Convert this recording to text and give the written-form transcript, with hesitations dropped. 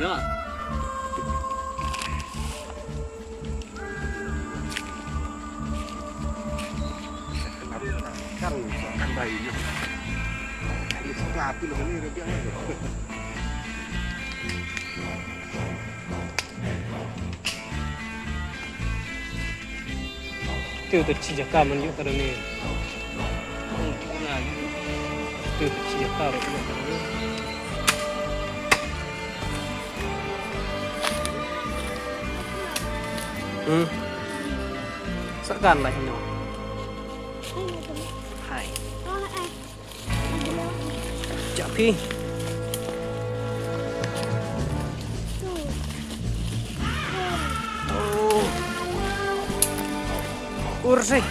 Ya. Kan kan bayinya. Ini sepatu loh ini rupiahnya loh. Tiêu tuyệt chỉ cả mình những cái này. Tiêu tuyệt chỉ cả rồi. Segan lah ini. Hai. Jadi. Oh. Kursi.